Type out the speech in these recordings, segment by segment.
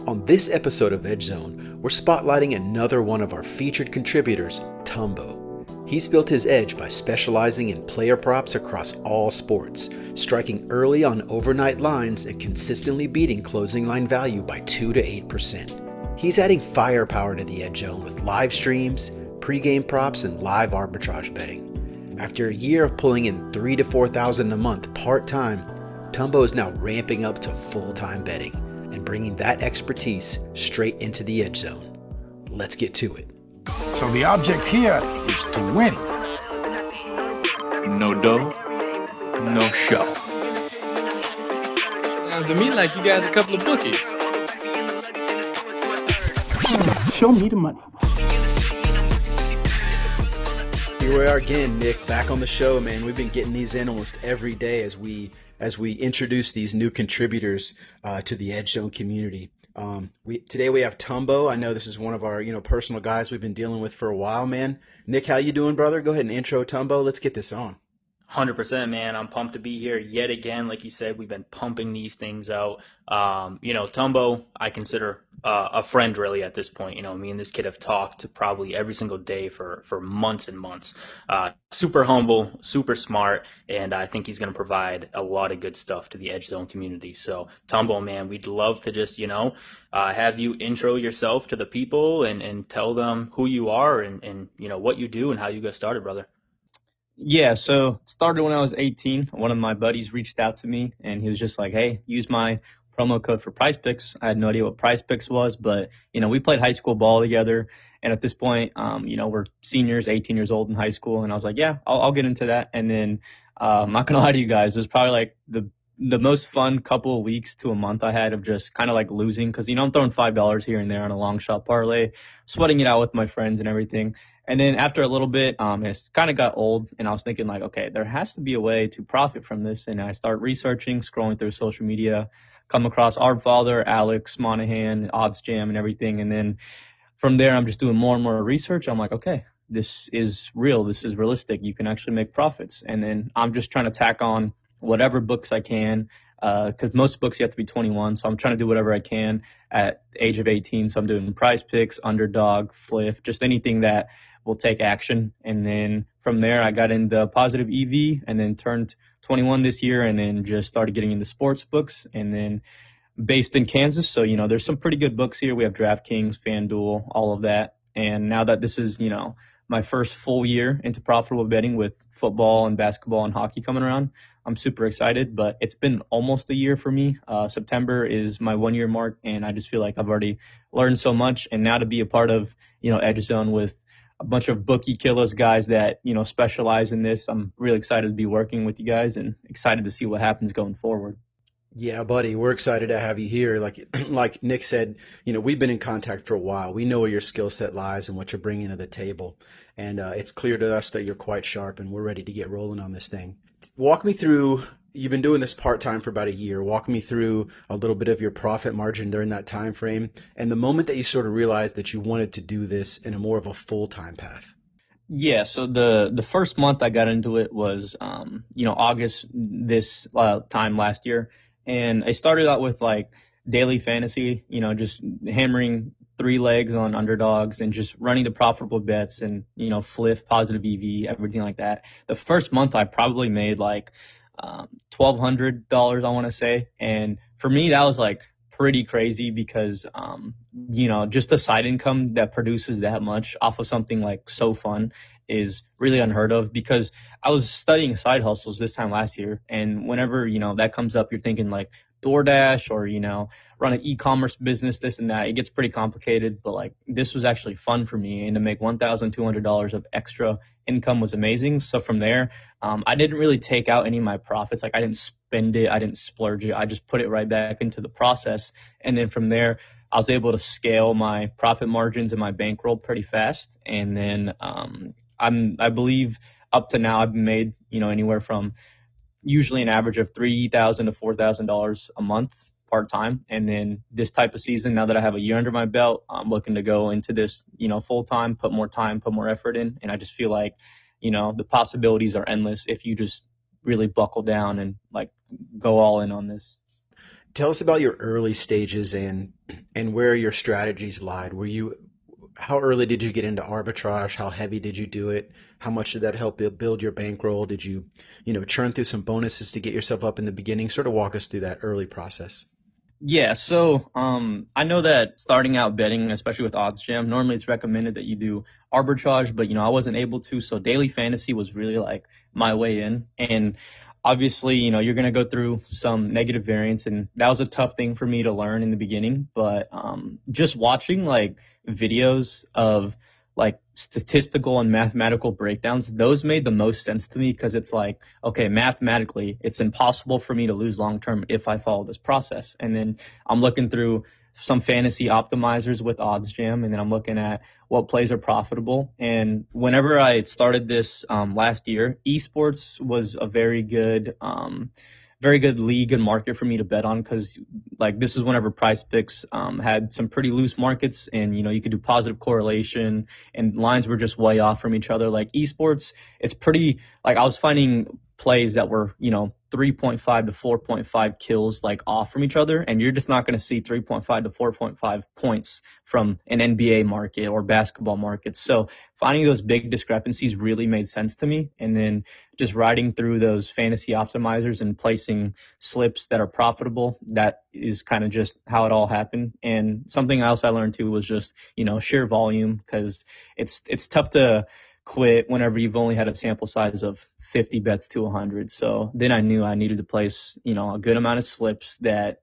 On this episode of Edge Zone, we're spotlighting another one of our featured contributors, Tumbo. He's built his edge by specializing in player props across all sports, striking early on overnight lines and consistently beating closing line value by 2 to 8%. He's adding firepower to the Edge Zone with live streams, pregame props, and live arbitrage betting. After a year of pulling in $3,000 to $4,000 a month part-time, Tumbo is now ramping up to full-time betting and bringing that expertise straight into the Edge Zone. Let's get to it. So the object here is to win. No dough, no show. Sounds to me like you guys are a couple of bookies. Show me the money. Here we are again, Nick, back on the show, man. We've been getting these in almost every day as we introduce these new contributors to the Edge Zone community. Today we have Tumbo. I know this is one of our personal guys we've been dealing with for a while, man. Nick, how you doing, brother? Go ahead and intro Tumbo. Let's get this on. 100%, man. I'm pumped to be here yet again. Like you said, we've been pumping these things out. Tumbo, I consider a friend really at this point. Me and this kid have talked probably every single day for months and months. Super humble, super smart, and I think he's going to provide a lot of good stuff to the Edge Zone community. So, Tumbo, man, we'd love to just, have you intro yourself to the people and tell them who you are and what you do and how you got started, brother. Yeah, so started when I was 18. One of my buddies reached out to me and he was just like, hey, use my promo code for Prize Picks. I had no idea what Prize Picks was, but, we played high school ball together. And at this point, we're seniors, 18 years old in high school. And I was like, yeah, I'll get into that. And then I'm not going to lie to you guys, it was probably like the most fun couple of weeks to a month I had of just kind of like losing because, I'm throwing $5 here and there on a long shot parlay, sweating it out with my friends and everything. And then after a little bit, it kind of got old and I was thinking like, okay, there has to be a way to profit from this. And I start researching, scrolling through social media, come across our father, Alex Monahan, Odds Jam and everything. And then from there, I'm just doing more and more research. I'm like, okay, this is real. This is realistic. You can actually make profits. And then I'm just trying to tack on whatever books I can, because most books you have to be 21. So I'm trying to do whatever I can at the age of 18. So I'm doing Prize Picks, Underdog, Fliff, just anything that will take action. And then from there, I got into positive EV and then turned 21 this year and then just started getting into sports books and then based in Kansas. So, there's some pretty good books here. We have DraftKings, FanDuel, all of that. And now that this is, my first full year into profitable betting with football and basketball and hockey coming around, I'm super excited, but it's been almost a year for me. September is my 1 year mark and I just feel like I've already learned so much. And now to be a part of, Edge Zone with a bunch of bookie killers guys that, specialize in this, I'm really excited to be working with you guys and excited to see what happens going forward. Yeah, buddy, we're excited to have you here. Like Nick said, we've been in contact for a while. We know where your skill set lies and what you're bringing to the table. And it's clear to us that you're quite sharp and we're ready to get rolling on this thing. Walk me through, you've been doing this part-time for about a year. Walk me through a little bit of your profit margin during that time frame and the moment that you sort of realized that you wanted to do this in a more of a full-time path. Yeah, so the first month I got into it was, August this time last year. And I started out with like daily fantasy, just hammering 3 legs on underdogs and just running the profitable bets and, Fliff, positive EV, everything like that. The first month I probably made like $1,200, I want to say. And for me, that was like pretty crazy because, just a side income that produces that much off of something like so fun is really unheard of because I was studying side hustles this time last year. And whenever, that comes up, you're thinking like DoorDash or, run an e-commerce business, this and that. It gets pretty complicated, but like this was actually fun for me. And to make $1,200 of extra income was amazing. So from there, I didn't really take out any of my profits. Like I didn't spend it. I didn't splurge it. I just put it right back into the process. And then from there, I was able to scale my profit margins and my bankroll pretty fast. And then I believe up to now I've made, anywhere from usually an average of $3,000 to $4,000 a month part-time. And then this type of season, now that I have a year under my belt, I'm looking to go into this, full-time, put more time, put more effort in. And I just feel like, the possibilities are endless if you just really buckle down and like go all in on this. Tell us about your early stages and where your strategies lied. How early did you get into arbitrage? How heavy did you do it? How much did that help build your bankroll? Did you churn through some bonuses to get yourself up in the beginning? Sort of walk us through that early process. Yeah, so I know that starting out betting, especially with OddsJam, normally it's recommended that you do arbitrage, but I wasn't able to. So daily fantasy was really like my way in, and obviously you're gonna go through some negative variance, and that was a tough thing for me to learn in the beginning. But just watching like videos of like statistical and mathematical breakdowns, those made the most sense to me because it's like, okay, mathematically, it's impossible for me to lose long term if I follow this process. And then I'm looking through some fantasy optimizers with OddsJam, and then I'm looking at what plays are profitable. And whenever I started this last year, esports was a very good league and market for me to bet on because like this is whenever Price Picks had some pretty loose markets, and you could do positive correlation and lines were just way off from each other. Like esports, it's pretty like I was finding plays that were 3.5 to 4.5 kills like off from each other, and you're just not going to see 3.5 to 4.5 points from an NBA market or basketball market. So finding those big discrepancies really made sense to me, and then just riding through those fantasy optimizers and placing slips that are profitable, that is kind of just how it all happened. And something else I learned too was just sheer volume, because it's tough to quit whenever you've only had a sample size of 50 bets to 100. So then I knew I needed to place, a good amount of slips that,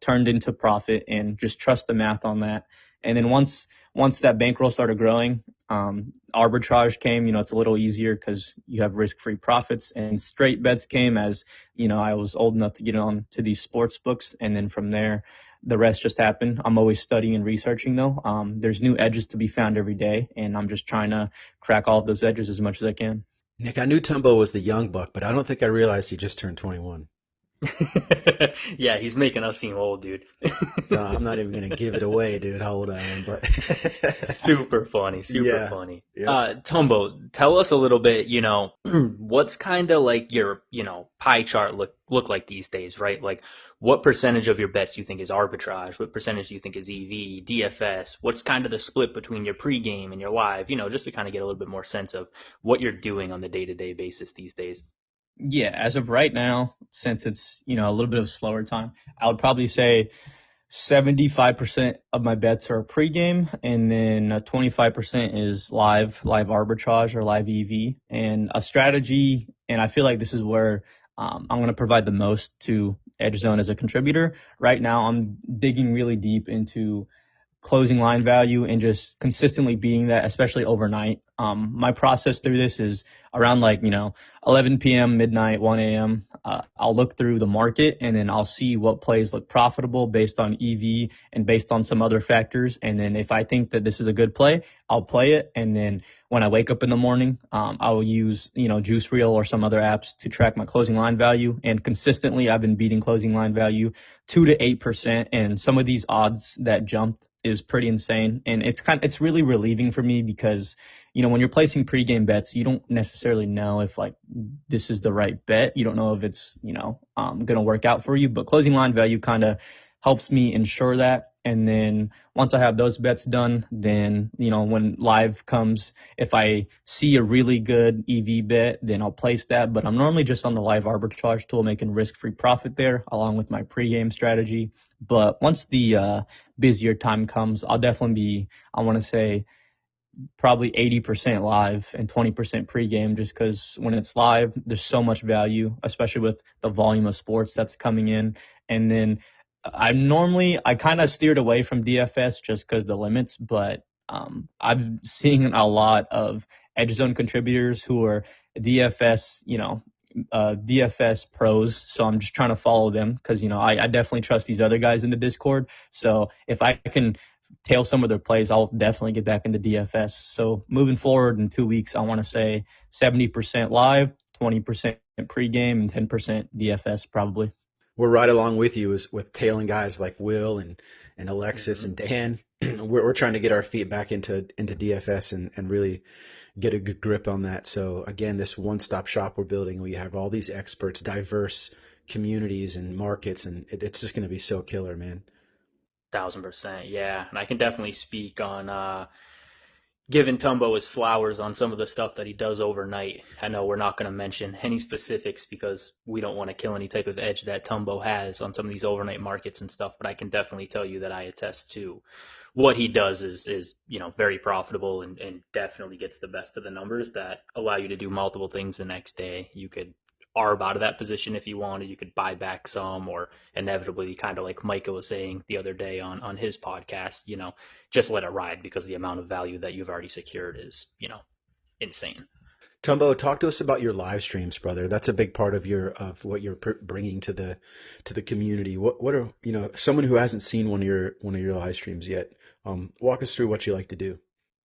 turned into profit, and just trust the math on that. And then once that bankroll started growing, arbitrage came. It's a little easier because you have risk-free profits, and straight bets came as, I was old enough to get on to these sports books. And then from there, the rest just happened. I'm always studying and researching though. There's new edges to be found every day, and I'm just trying to crack all of those edges as much as I can. Nick, I knew Tumbo was the young buck, but I don't think I realized he just turned 21. Yeah, he's making us seem old, dude. No, I'm not even going to give it away, dude, how old I am, but Super funny, super funny. Yeah. Tumbo, tell us a little bit, what's kind of like your, pie chart look like these days, right? Like what percentage of your bets you think is arbitrage? What percentage do you think is EV, DFS? What's kind of the split between your pregame and your live, just to kind of get a little bit more sense of what you're doing on the day-to-day basis these days. Yeah, as of right now, since it's, a little bit of a slower time, I would probably say 75% of my bets are pregame, and then 25% is live arbitrage or live EV. And a strategy, and I feel like this is where I'm going to provide the most to Edge Zone as a contributor. Right now, I'm digging really deep into closing line value and just consistently beating that, especially overnight. My process through this is around 11 p.m., midnight, 1 a.m. I'll look through the market, and then I'll see what plays look profitable based on EV and based on some other factors. And then if I think that this is a good play, I'll play it. And then when I wake up in the morning, I will use, Juice Reel or some other apps to track my closing line value. And consistently, I've been beating closing line value 2 to 8%. And some of these odds that jumped is pretty insane. And it's really relieving for me because, when you're placing pregame bets, you don't necessarily know if this is the right bet. You don't know if it's, going to work out for you, but closing line value kind of helps me ensure that. And then once I have those bets done, then, when live comes, if I see a really good EV bet, then I'll place that. But I'm normally just on the live arbitrage tool making risk-free profit there along with my pregame strategy. But once the busier time comes, I'll definitely be, I want to say, probably 80% live and 20% pregame, just because when it's live, there's so much value, especially with the volume of sports that's coming in. And then I kind of steered away from DFS just because the limits, but I'm seeing a lot of Edge Zone contributors who are DFS, DFS pros. So I'm just trying to follow them because, I definitely trust these other guys in the Discord. So if I can tail some of their plays, I'll definitely get back into DFS. So moving forward in 2 weeks, I want to say 70% live, 20% pregame, and 10% DFS probably. We're right along with you with tailing guys like Will and Alexis and Dan. We're trying to get our feet back into DFS and really get a good grip on that. So again, this one-stop shop we're building, we have all these experts, diverse communities and markets, and it's just going to be so killer, man. 1000%. Yeah. And I can definitely speak on, giving Tumbo his flowers on some of the stuff that he does overnight. I know we're not going to mention any specifics because we don't want to kill any type of edge that Tumbo has on some of these overnight markets and stuff, but I can definitely tell you that I attest to what he does is very profitable and definitely gets the best of the numbers that allow you to do multiple things the next day. You could arb out of that position if you wanted. You could buy back some, or inevitably, kind of like Micah was saying the other day on his podcast, just let it ride because the amount of value that you've already secured is, insane. Tumbo, talk to us about your live streams, brother. That's a big part of what you're bringing to the community. What are someone who hasn't seen one of your live streams yet? Walk us through what you like to do.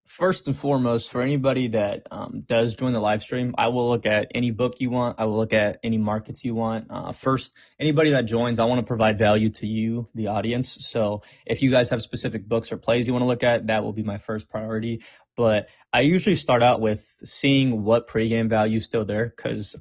First and foremost, for anybody that does join the live stream, I will look at any book you want. I will look at any markets you want. First, anybody that joins, I want to provide value to you, the audience. So if you guys have specific books or plays you want to look at, that will be my first priority. But I usually start out with seeing what pregame value is still there, because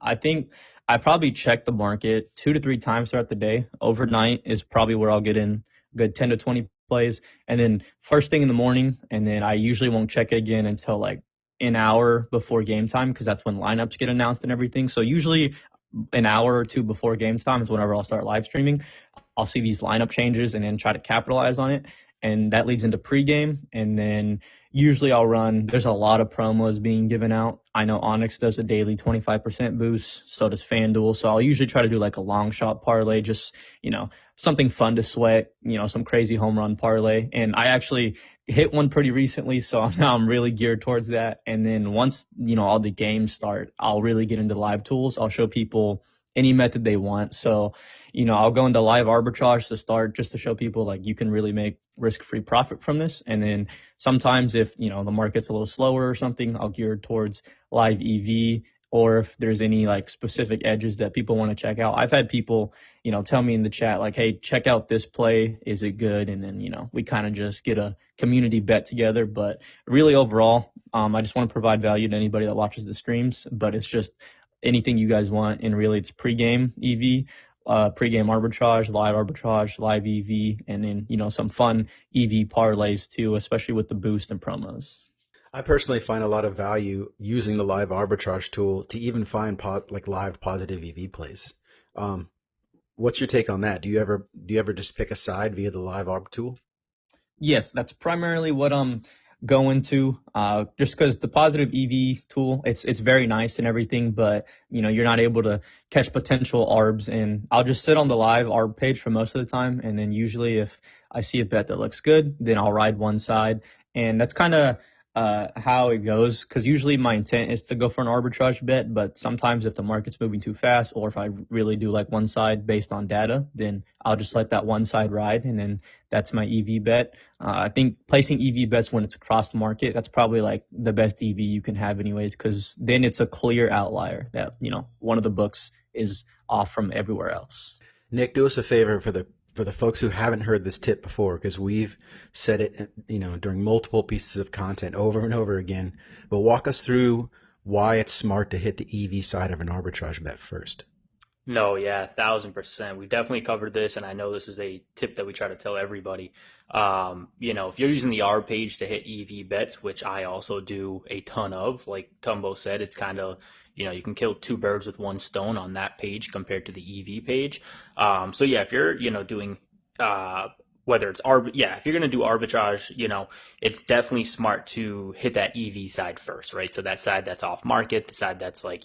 I think I probably check the market 2 to 3 times throughout the day. Overnight is probably where I'll get in good 10 to 20 plays, and then first thing in the morning, and then I usually won't check it again until like an hour before game time, because that's when lineups get announced and everything. So usually an hour or two before game time is whenever I'll start live streaming. I'll see these lineup changes and then try to capitalize on it, and that leads into pregame. And then usually I'll run, there's a lot of promos being given out. I know Onyx does a daily 25% boost, so does FanDuel. So I'll usually try to do like a long shot parlay, just, something fun to sweat, some crazy home run parlay. And I actually hit one pretty recently, so now I'm really geared towards that. And then once, all the games start, I'll really get into live tools. I'll show people any method they want. So, I'll go into live arbitrage to start, just to show people like you can really make risk-free profit from this. And then sometimes if, the market's a little slower or something, I'll gear towards live EV, or if there's any like specific edges that people want to check out. I've had people, tell me in the chat like, hey, check out this play. Is it good? And then, we kind of just get a community bet together. But really overall, I just want to provide value to anybody that watches the streams, but it's just anything you guys want. And really it's pregame EV, pregame arbitrage, live EV, and then, some fun EV parlays too, especially with the boost and promos. I personally find a lot of value using the live arbitrage tool to even find live positive EV plays. What's your take on that? Do you ever just pick a side via the live arb tool? Yes, that's primarily what I'm going to, just because the positive EV tool, it's very nice and everything, but you're not able to catch potential arbs. And I'll just sit on the live arb page for most of the time, and then usually if I see a bet that looks good, then I'll ride one side. And that's kind of how it goes, because usually my intent is to go for an arbitrage bet, but sometimes if the market's moving too fast, or if I really do like one side based on data, then I'll just let that one side ride, and then that's my EV bet. I think placing EV bets when it's across the market, that's probably like the best EV you can have anyways, because then it's a clear outlier that, one of the books is off from everywhere else. Nick, do us a favor for the folks who haven't heard this tip before, because we've said it, during multiple pieces of content over and over again, but walk us through why it's smart to hit the EV side of an arbitrage bet first. No, yeah, 1000%. We definitely covered this, and I know this is a tip that we try to tell everybody. If you're using the arb page to hit EV bets, which I also do a ton of, like Tumbo said, it's kind of, you can kill 2 birds with 1 stone on that page compared to the EV page. So yeah, if you're, doing, whether it's if you're going to do arbitrage, it's definitely smart to hit that EV side first, right? So that side that's off market, the side that's like,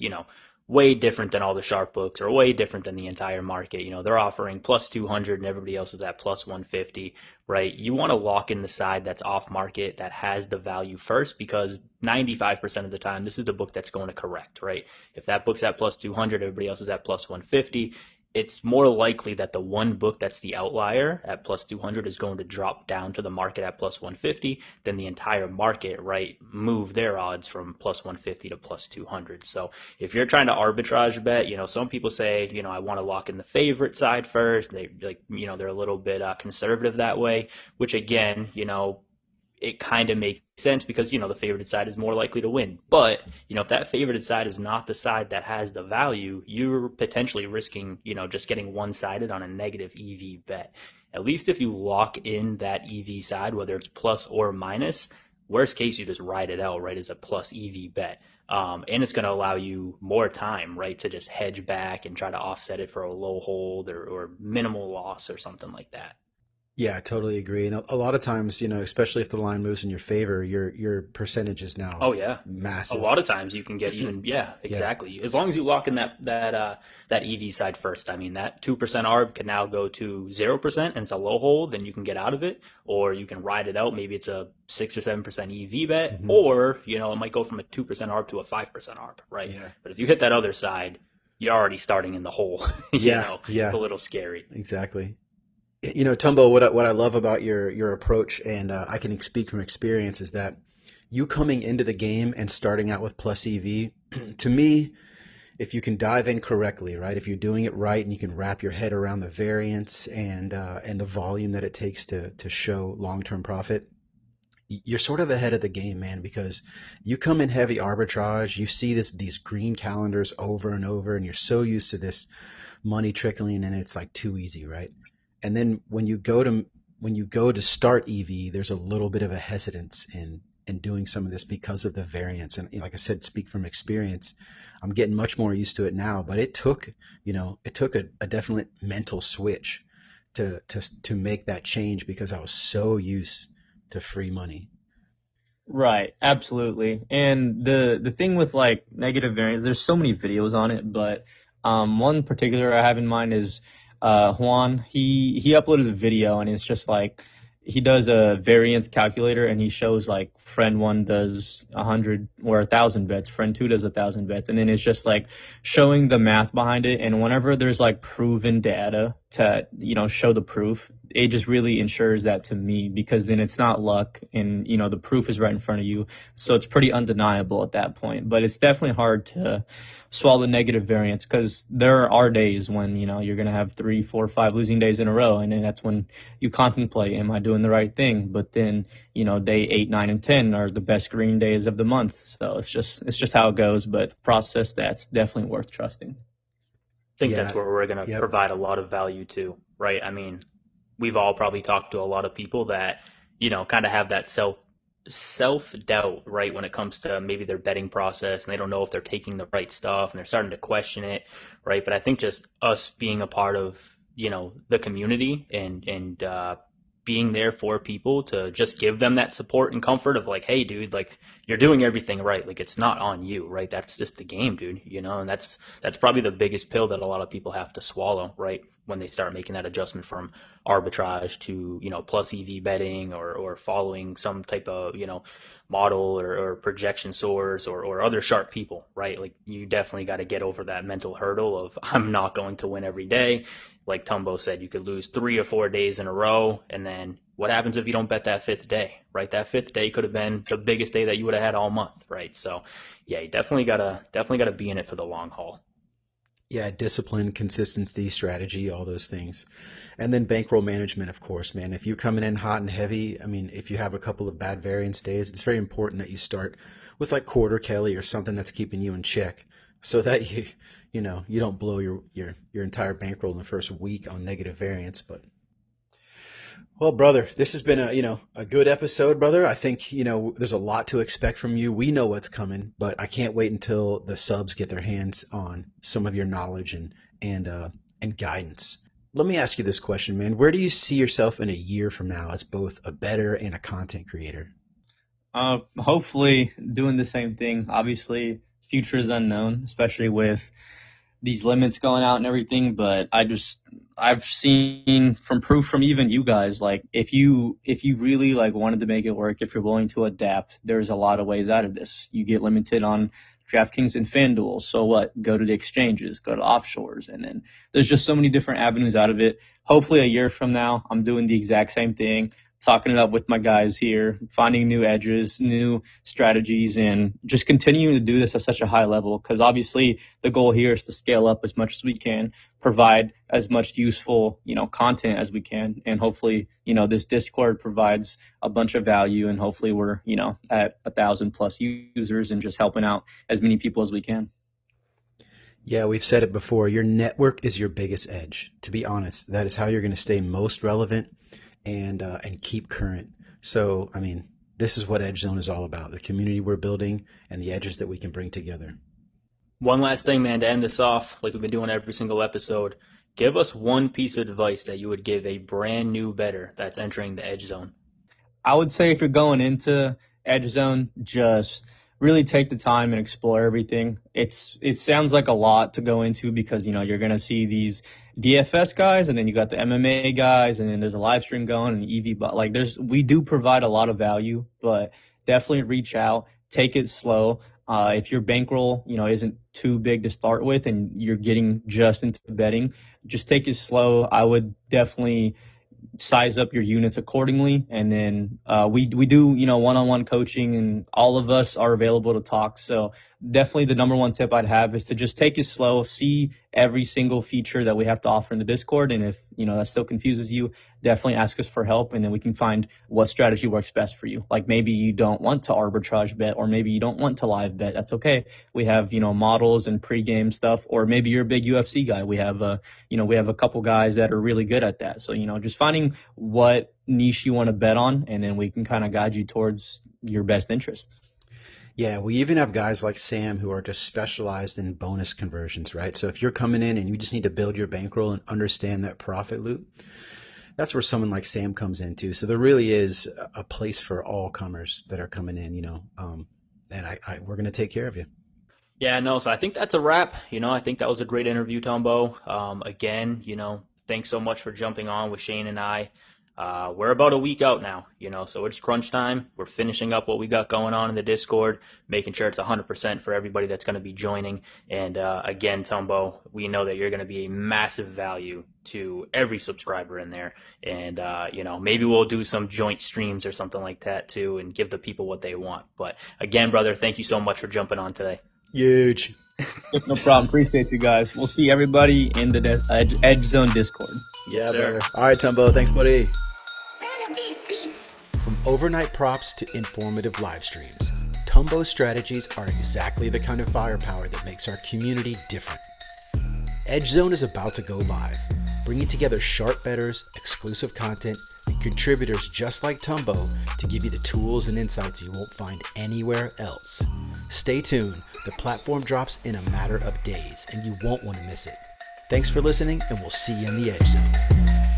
way different than all the sharp books, or way different than the entire market. They're offering plus 200 and everybody else is at plus 150, right? You want to lock in the side that's off market, that has the value first, because 95% of the time, this is the book that's going to correct, right? If that book's at plus 200, everybody else is at plus 150. It's more likely that the one book that's the outlier at plus 200 is going to drop down to the market at plus 150 than the entire market, right, move their odds from plus 150 to plus 200. So if you're trying to arbitrage bet, some people say, I want to lock in the favorite side first. They're a little bit conservative that way, which again, it kind of makes sense because, the favored side is more likely to win. But, if that favored side is not the side that has the value, you're potentially risking, just getting one-sided on a negative EV bet. At least if you lock in that EV side, whether it's plus or minus, worst case, you just ride it out, right, as a plus EV bet. And it's going to allow you more time, right, to just hedge back and try to offset it for a low hold or minimal loss or something like that. Yeah, I totally agree. And a lot of times, especially if the line moves in your favor, your percentage is now Oh yeah, massive. a lot of times you can get even exactly. Yeah. As long as you lock in that EV side first. I mean, that 2% ARB can now go to 0% and it's a low hold, then you can get out of it, or you can ride it out. Maybe it's a 6 or 7% EV bet, or it might go from a 2% ARB to a 5% ARB, right? Yeah. But if you hit that other side, you're already starting in the hole. Yeah. It's a little scary. Exactly. Tumbo, what I love about your approach, and I can speak from experience, is that you coming into the game and starting out with plus EV, to me, if you can dive in correctly, right? If you're doing it right and you can wrap your head around the variance and the volume that it takes to show long-term profit, you're sort of ahead of the game, man, because you come in heavy arbitrage, you see these green calendars over and over, and you're so used to this money trickling in, it's like too easy, right? And then when you go to start EV, there's a little bit of a hesitance in doing some of this because of the variance. And like I said, speak from experience, I'm getting much more used to it now. But it took a definite mental switch to make that change because I was so used to free money. Right, absolutely. And the thing with like negative variance, there's so many videos on it, but one particular I have in mind is Juan. He uploaded a video, and it's just like he does a variance calculator, and he shows like friend 1 does 100 or 1,000 bets, friend 2 does 1,000 bets, and then it's just like showing the math behind it. And whenever there's like proven data to show the proof, it just really ensures that to me, because then it's not luck, and the proof is right in front of you, so it's pretty undeniable at that point. But it's definitely hard to swallow negative variance, because there are days when you're going to have 3, 4, 5 losing days in a row, and then that's when you contemplate, am I doing the right thing? But then day 8, 9, and 10 are the best green days of the month, so it's just how it goes. But the process, that's definitely worth trusting. I think that's where we're going to provide a lot of value too, right? I mean, we've all probably talked to a lot of people that kind of have that self-doubt, right, when it comes to maybe their betting process, and they don't know if they're taking the right stuff, and they're starting to question it, right? But I think just us being a part of, the community and being there for people to just give them that support and comfort of like, hey, dude, like you're doing everything right. Like it's not on you, right? That's just the game, dude, and that's probably the biggest pill that a lot of people have to swallow, right? When they start making that adjustment from arbitrage to, plus EV betting or following some type of, model or projection source or other sharp people, right? Like you definitely got to get over that mental hurdle of I'm not going to win every day. Like Tumbo said, you could lose 3 or 4 days in a row, and then what happens if you don't bet that 5th day, right? That 5th day could have been the biggest day that you would have had all month, right? So yeah, you definitely gotta be in it for the long haul. Yeah, discipline, consistency, strategy, all those things. And then bankroll management, of course, man. If you're coming in hot and heavy, I mean, if you have a couple of bad variance days, it's very important that you start with like quarter Kelly or something that's keeping you in check, so that you don't blow your entire bankroll in the first week on negative variance. But well, brother, this has been a good episode, brother. I think there's a lot to expect from you. We know what's coming, but I can't wait until the subs get their hands on some of your knowledge and guidance. Let me ask you this question, man. Where do you see yourself in a year from now as both a bettor and a content creator? Hopefully doing the same thing. Obviously, future is unknown, especially with these limits going out and everything. But I've seen from proof from even you guys, like if you really like wanted to make it work, if you're willing to adapt, there's a lot of ways out of this. You get limited on DraftKings and FanDuel. So what? Go to the exchanges, go to offshores, and then there's just so many different avenues out of it. Hopefully a year from now, I'm doing the exact same thing, talking it up with my guys here, finding new edges, new strategies, and just continuing to do this at such a high level. Because obviously the goal here is to scale up as much as we can, provide as much useful, content as we can. And hopefully, this Discord provides a bunch of value, and hopefully we're, at 1,000+ users and just helping out as many people as we can. Yeah, we've said it before. Your network is your biggest edge. To be honest, that is how you're going to stay most relevant and keep current. So, I mean, this is what Edge Zone is all about, the community we're building and the edges that we can bring together. One last thing, man, to end this off, like we've been doing every single episode, give us one piece of advice that you would give a brand new bettor that's entering the Edge Zone. I would say if you're going into Edge Zone, just really take the time and explore everything. It sounds like a lot to go into because, you're going to see these DFS guys, and then you got the MMA guys, and then there's a live stream going and EV, but we do provide a lot of value, but definitely reach out, take it slow. If your bankroll, isn't too big to start with and you're getting just into betting, just take it slow. I would definitely size up your units accordingly. And then we do, one-on-one coaching, and all of us are available to talk. So definitely the number one tip I'd have is to just take it slow, see every single feature that we have to offer in the Discord. And if, that still confuses you, definitely ask us for help, and then we can find what strategy works best for you. Like maybe you don't want to arbitrage bet, or maybe you don't want to live bet. That's okay. We have, models and pregame stuff, or maybe you're a big UFC guy. We have a couple guys that are really good at that. So, just finding what niche you want to bet on, and then we can kind of guide you towards your best interest. Yeah, we even have guys like Sam who are just specialized in bonus conversions, right? So if you're coming in and you just need to build your bankroll and understand that profit loop, that's where someone like Sam comes into. So there really is a place for all comers that are coming in, and we're going to take care of you. Yeah, no, so I think that's a wrap. I think that was a great interview, Tumbo. Again, thanks so much for jumping on with Shane and I. We're about a week out now, so it's crunch time. We're finishing up what we got going on in the Discord, making sure it's 100% for everybody that's going to be joining. And again, Tumbo, we know that you're going to be a massive value to every subscriber in there. And, maybe we'll do some joint streams or something like that too, and give the people what they want. But again, brother, thank you so much for jumping on today. Huge. No problem. Appreciate you guys. We'll see everybody in the Edge Zone Discord. Yeah, sir. brother. All right, Tumbo. Thanks, buddy. From overnight props to informative live streams, Tumbo's strategies are exactly the kind of firepower that makes our community different. Edge Zone is about to go live, bringing together sharp bettors, exclusive content, and contributors just like Tumbo to give you the tools and insights you won't find anywhere else. Stay tuned. The platform drops in a matter of days, and you won't want to miss it. Thanks for listening, and we'll see you in the Edge Zone.